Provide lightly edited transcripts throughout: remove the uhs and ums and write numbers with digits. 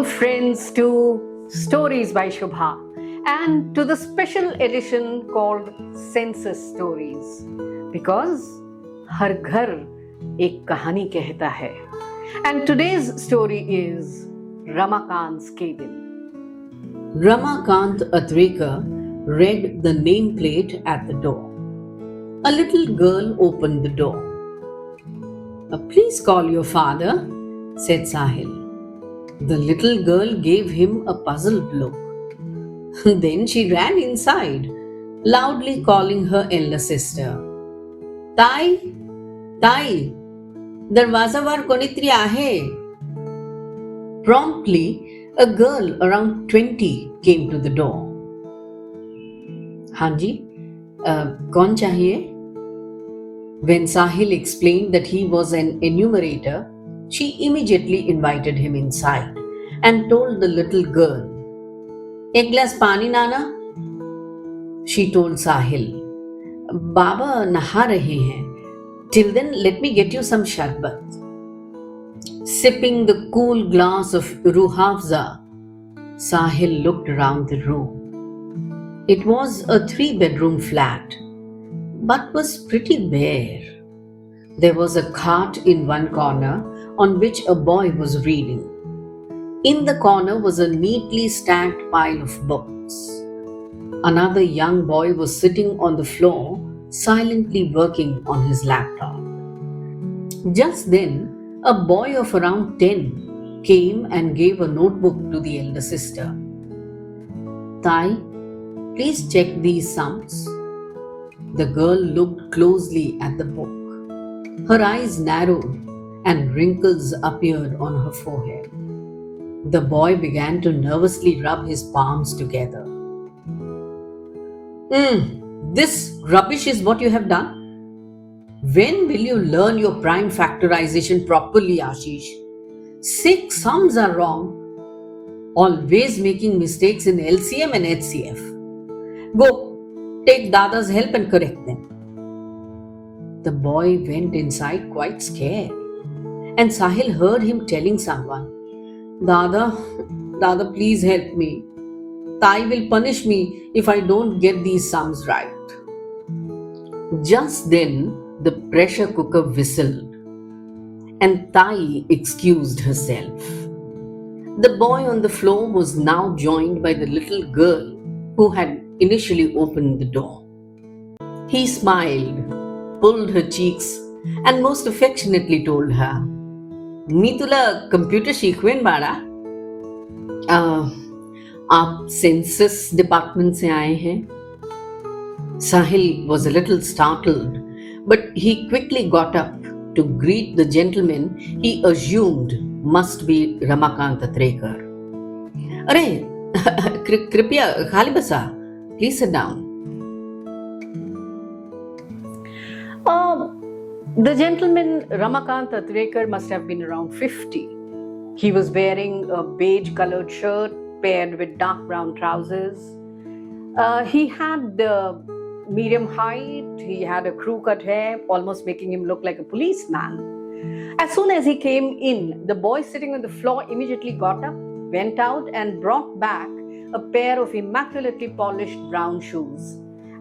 friends, to Stories by Shubha and to the special edition called Census Stories, because हर घर एक कहानी कहता है. And today's story is Ramakanth's Cabin. Ramakanth read the nameplate at the door. A little girl opened the door. Please call your father, said Sahil. The little girl gave him a puzzled look. Then she ran inside, loudly calling her elder sister. Tai, Tai, darwazavar konitri ahe. Promptly, a girl around 20 came to the door. Hanji, kaun chahiye? When Sahil explained that he was an enumerator, she immediately invited him inside and told the little girl, "Ek glass pani nana?" She told Sahil, "Baba naha rahe hain. Till then, let me get you some sharbat." Sipping the cool glass of ruhafza, Sahil looked around the room. It was a 3-bedroom flat, but was pretty bare. There was a cot in one corner on which a boy was reading. In the corner was a neatly stacked pile of books. Another young boy was sitting on the floor, silently working on his laptop. Just then, a boy of around 10 came and gave a notebook to the elder sister. "Tai, please check these sums." The girl looked closely at the book. Her eyes narrowed and wrinkles appeared on her forehead. The boy began to nervously rub his palms together. This rubbish is what you have done? When will you learn your prime factorization properly, Ashish? 6 sums are wrong. Always making mistakes in LCM and HCF. Go, take Dada's help and correct them. The boy went inside quite scared, and Sahil heard him telling someone, Dada, please help me. Tai will punish me if I don't get these sums right." Just then, the pressure cooker whistled, and Tai excused herself. The boy on the floor was now joined by the little girl who had initially opened the door. He smiled, pulled her cheeks, and most affectionately told her, "मी तुला computer शिकवेन बाळा. आप census department से आए हैं?" Sahil was a little startled, but he quickly got up to greet the gentleman he assumed must be Ramakanth Atrekar. "अरे, कृपया खाली बसा. Please sit down." The gentleman, Ramakanth Atrekar, must have been around 50. He was wearing a beige-colored shirt paired with dark brown trousers. He had medium height. He had a crew-cut hair, almost making him look like a policeman. As soon as he came in, the boy sitting on the floor immediately got up, went out, and brought back a pair of immaculately polished brown shoes.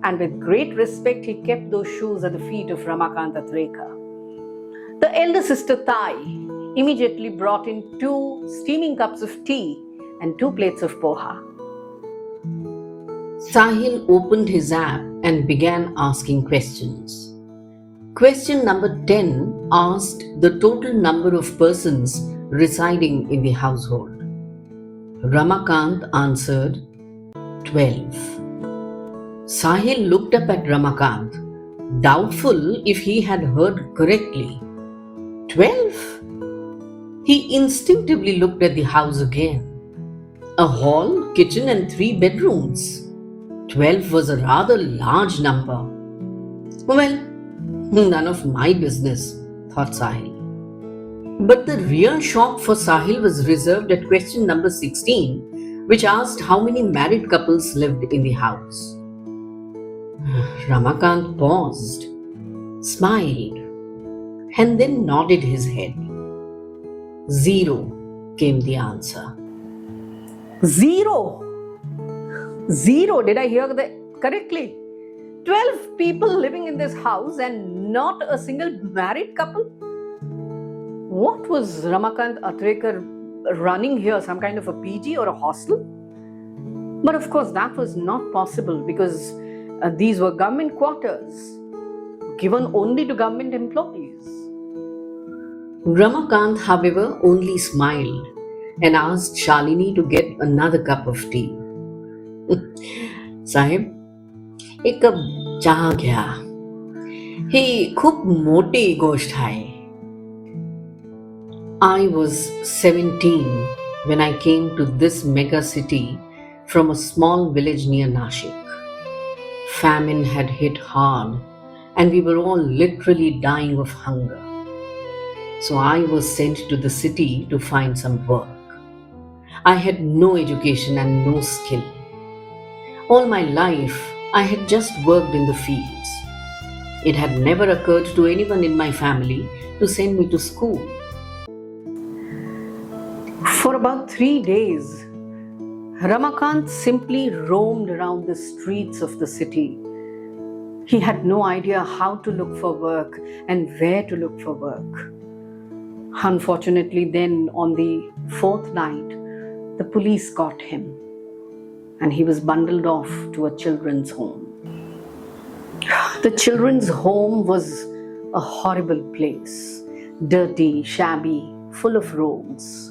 And with great respect, he kept those shoes at the feet of Ramakanth Atrekar. The elder sister Tai immediately brought in 2 steaming cups of tea and 2 plates of poha. Sahil opened his app and began asking questions. Question number 10 asked the total number of persons residing in the household. Ramakanth answered 12. Sahil looked up at Ramakanth, doubtful if he had heard correctly. 12? He instinctively looked at the house again. A hall, kitchen, and 3 bedrooms. 12 was a rather large number. Well, none of my business, thought Sahil. But the real shock for Sahil was reserved at question number 16, which asked how many married couples lived in the house. Ramakanth paused, smiled, and then nodded his head. 0 came the answer. Zero. Zero. Did I hear that correctly? 12 people living in this house and not a single married couple? What was Ramakanth Atrekar running here? Some kind of a PG or a hostel? But of course, that was not possible because these were government quarters given only to government employees. Ramakanth, however, only smiled and asked Shalini to get another cup of tea. साहेब, एक cup चहा घ्या. ही खूप मोठी गोष्ट आहे. I was 17 when I came to this mega city from a small village near Nashik. Famine had hit hard and we were all literally dying of hunger. So I was sent to the city to find some work. I had no education and no skill. All my life, I had just worked in the fields. It had never occurred to anyone in my family to send me to school. For about 3 days, Ramakanth simply roamed around the streets of the city. He had no idea how to look for work and where to look for work. Unfortunately, then on the 4th night, the police got him and he was bundled off to a children's home. The children's home was a horrible place, dirty, shabby, full of rogues.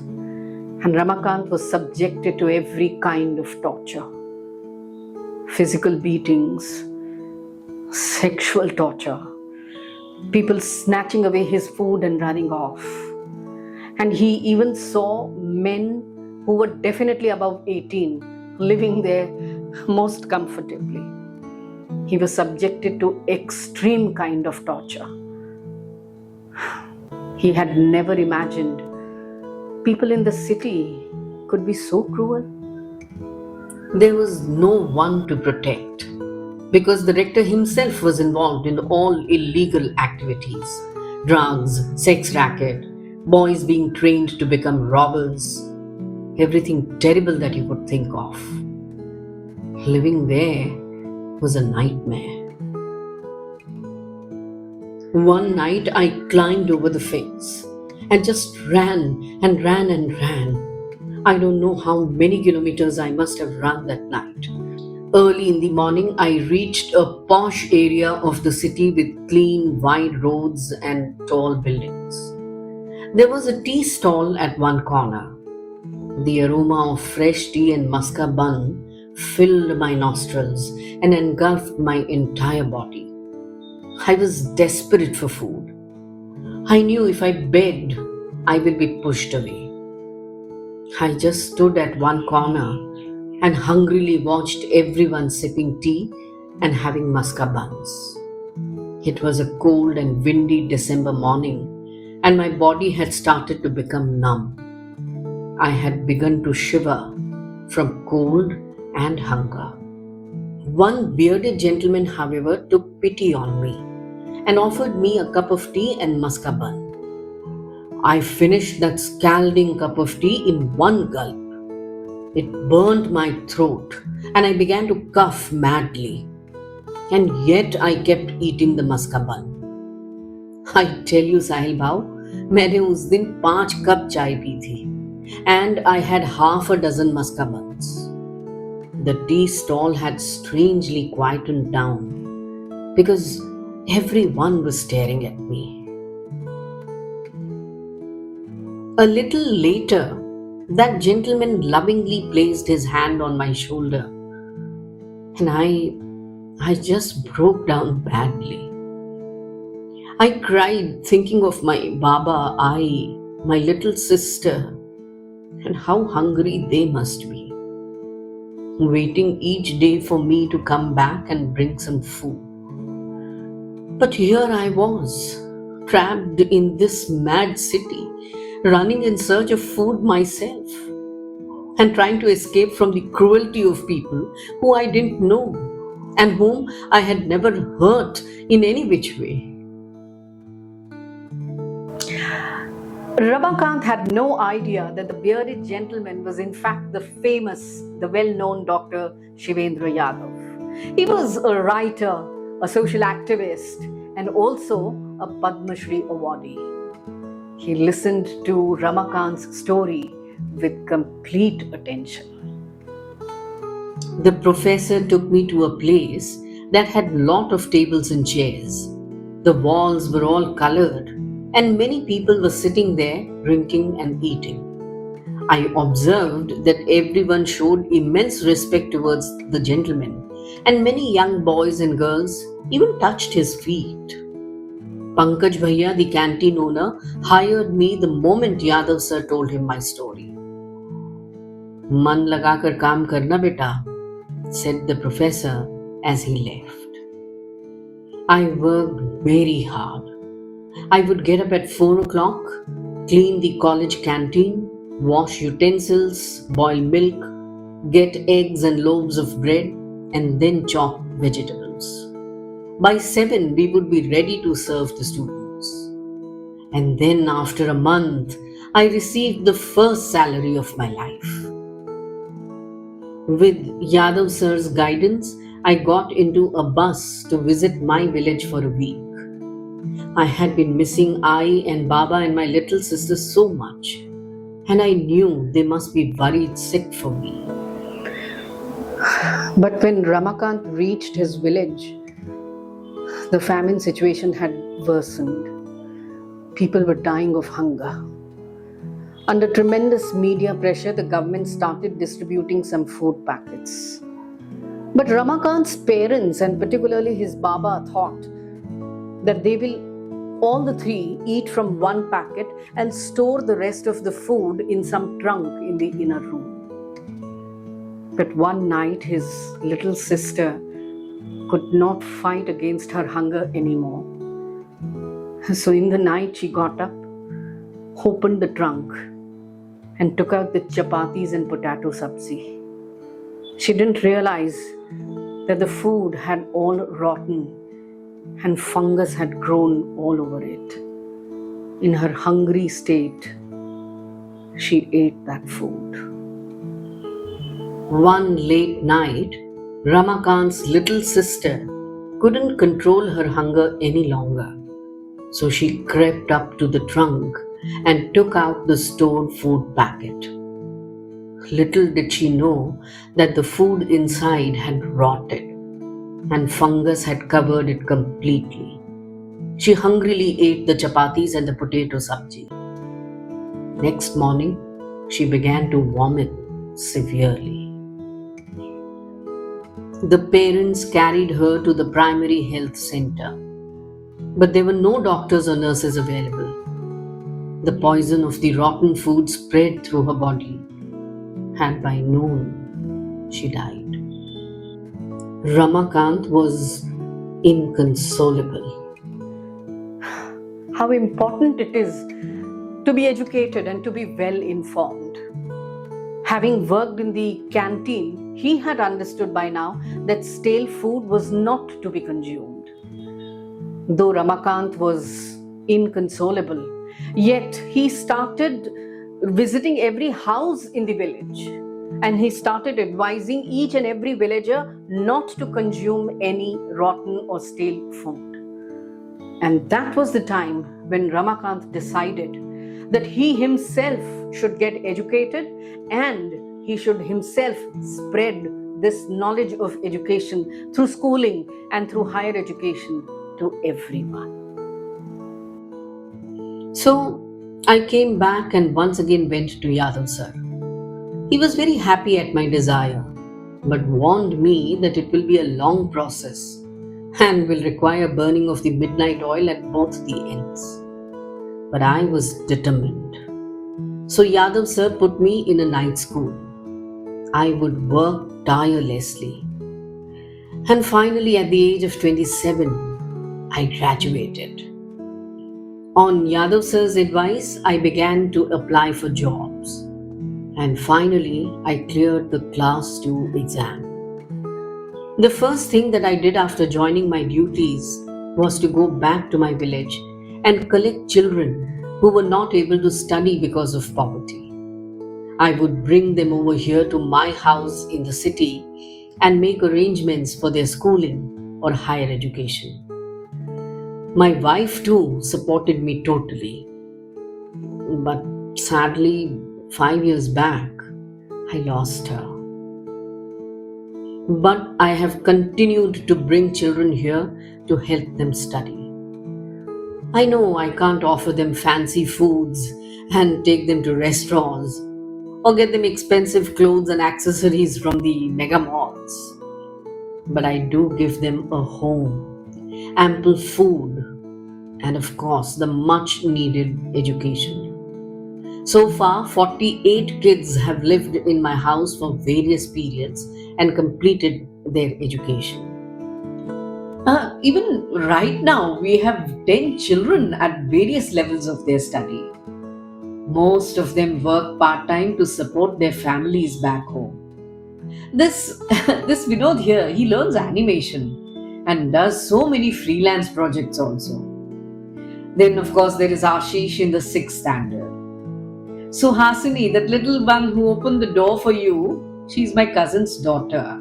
And Ramakanth was subjected to every kind of torture. Physical beatings, sexual torture, people snatching away his food and running off. And he even saw men who were definitely above 18 living there most comfortably. He was subjected to extreme kind of torture. He had never imagined people in the city could be so cruel. There was no one to protect because the rector himself was involved in all illegal activities, drugs, sex racket, boys being trained to become robbers, everything terrible that you could think of. Living there was a nightmare. One night I climbed over the fence and just ran and ran and ran. I don't know how many kilometers I must have run that night. Early in the morning, I reached a posh area of the city with clean, wide roads and tall buildings. There was a tea stall at one corner. The aroma of fresh tea and muska bun filled my nostrils and engulfed my entire body. I was desperate for food. I knew if I begged, I will be pushed away. I just stood at one corner and hungrily watched everyone sipping tea and having muska buns. It was a cold and windy December morning, and my body had started to become numb. I had begun to shiver from cold and hunger. One bearded gentleman, however, took pity on me and offered me a cup of tea and muska bun. I finished that scalding cup of tea in one gulp. It burned my throat and I began to cough madly. And yet I kept eating the muska bun. I tell you, Sahil bhau, मैंने उस दिन 5 cup चाय P थी and I had half a dozen muska buns. The tea stall had strangely quietened down because everyone was staring at me. A little later, that gentleman lovingly placed his hand on my shoulder and I just broke down badly. I cried thinking of my Baba, my little sister, and how hungry they must be, waiting each day for me to come back and bring some food. But here I was, trapped in this mad city, running in search of food myself, and trying to escape from the cruelty of people who I didn't know and whom I had never hurt in any which way. Ramakanth had no idea that the bearded gentleman was in fact the well-known Dr. Shivendra Yadav. He was a writer, a social activist, and also a Padma Shri awardee. He listened to Ramakanth's story with complete attention. The professor took me to a place that had lot of tables and chairs. The walls were all colored, and many people were sitting there drinking and eating. I observed that everyone showed immense respect towards the gentleman, and many young boys and girls even touched his feet. Pankaj Bhaiya, the canteen owner, hired me the moment Yadav sir told him my story. मन लगाकर काम करना बेटा, said the professor as he left. I worked very hard. I would get up at 4 o'clock, clean the college canteen, wash utensils, boil milk, get eggs and loaves of bread, and then chop vegetables. By 7, we would be ready to serve the students. And then after a month, I received the first salary of my life. With Yadav sir's guidance, I got into a bus to visit my village for a week. I had been missing I and Baba and my little sister so much, and I knew they must be worried sick for me. But when Ramakanth reached his village, the famine situation had worsened. People were dying of hunger. Under tremendous media pressure, the government started distributing some food packets. But Ramakanth's parents, and particularly his Baba, thought that they will all the three eat from one packet and store the rest of the food in some trunk in the inner room. But one night, his little sister could not fight against her hunger anymore. So in the night, she got up, opened the trunk, and took out the chapatis and potato sabzi. She didn't realize that the food had all rotten and fungus had grown all over it. In her hungry state, she ate that food. One late night, Ramakanth's little sister couldn't control her hunger any longer. So she crept up to the trunk and took out the stored food packet. Little did she know that the food inside had rotted and fungus had covered it completely. She hungrily ate the chapatis and the potato sabji. Next morning, she began to vomit severely. The parents carried her to the primary health center, but there were no doctors or nurses available. The poison of the rotten food spread through her body, and by noon, she died. Ramakanth was inconsolable. How important it is to be educated and to be well informed. Having worked in the canteen, he had understood by now that stale food was not to be consumed. Though Ramakanth was inconsolable, yet he started visiting every house in the village, and he started advising each and every villager not to consume any rotten or stale food. And that was the time when Ramakanth decided that he himself should get educated and he should himself spread this knowledge of education through schooling and through higher education to everyone. So I came back and once again went to Yadav sir. He was very happy at my desire, but warned me that it will be a long process and will require burning of the midnight oil at both the ends. But I was determined. So Yadav sir put me in a night school. I would work tirelessly. And finally, at the age of 27, I graduated. On Yadav sir's advice, I began to apply for jobs. And finally, I cleared the Class 2 exam. The first thing that I did after joining my duties was to go back to my village and collect children who were not able to study because of poverty. I would bring them over here to my house in the city and make arrangements for their schooling or higher education. My wife too supported me totally. But sadly, 5 years back, I lost her. But I have continued to bring children here to help them study. I know I can't offer them fancy foods and take them to restaurants or get them expensive clothes and accessories from the mega malls. But I do give them a home, ample food, and of course, the much needed education. So far, 48 kids have lived in my house for various periods and completed their education. Even right now, we have 10 children at various levels of their study. Most of them work part time to support their families back home. This, this Vinod here, he learns animation and does so many freelance projects also. Then, of course, there is Ashish in the 6th standard. So, Hasini, that little one who opened the door for you, she's my cousin's daughter.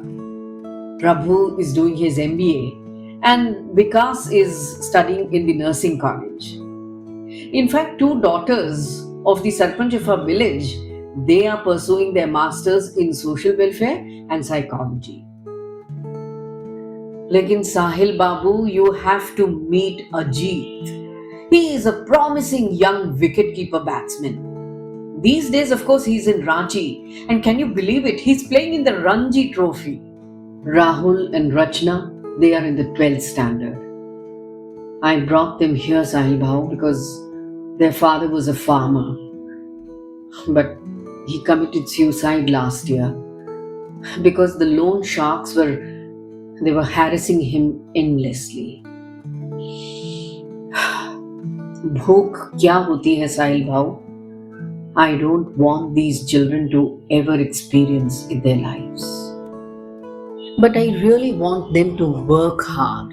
Prabhu is doing his MBA and Vikas is studying in the nursing college. In fact, two daughters of the Sarpanch of our village, they are pursuing their masters in social welfare and psychology. Lekin Sahil Babu, you have to meet Ajit. He is a promising young wicketkeeper batsman. These days, of course, he's in Ranchi. And can you believe it? He's playing in the Ranji Trophy. Rahul and Rachna, they are in the 12th standard. I brought them here, Sahil Bhau, because their father was a farmer. But he committed suicide last year because the loan sharks were harassing him endlessly. भूख क्या होती है साहिल भाव? I don't want these children to ever experience in their lives. But I really want them to work hard,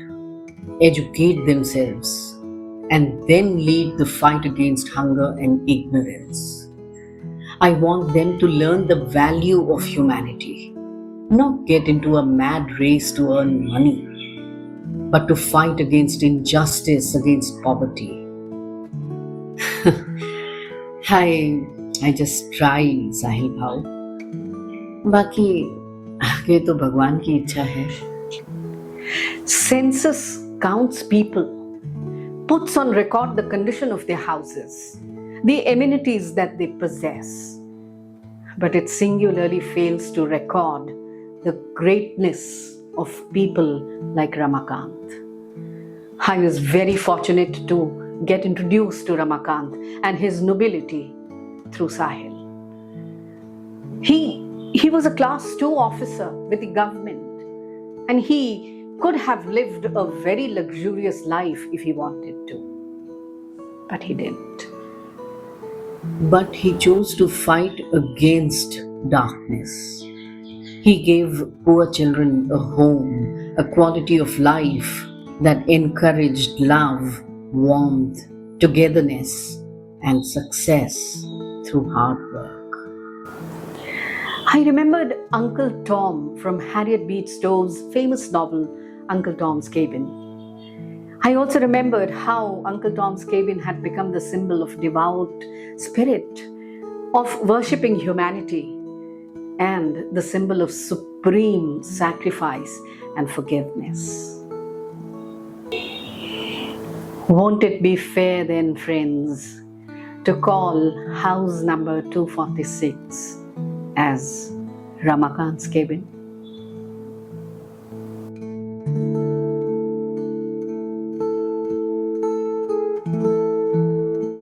educate themselves, and then lead the fight against hunger and ignorance. I want them to learn the value of humanity, not get into a mad race to earn money, but to fight against injustice, against poverty. I just try, Sahil Bhau. बाकी आगे तो भगवान की इच्छा है. Census counts people, puts on record the condition of their houses, the amenities that they possess. But it singularly fails to record the greatness of people like Ramakanth. I was very fortunate to get introduced to Ramakanth and his nobility through Sahil. He was a class 2 officer with the government and he could have lived a very luxurious life if he wanted to. But he didn't. But he chose to fight against darkness. He gave poor children a home, a quality of life that encouraged love, warmth, togetherness, and success through hard work. I remembered Uncle Tom from Harriet Beecher Stowe's famous novel, Uncle Tom's Cabin. I also remembered how Uncle Tom's Cabin had become the symbol of devout spirit, of worshipping humanity, and the symbol of supreme sacrifice and forgiveness. Won't it be fair then, friends, to call house number 246 as Ramakanth's Cabin?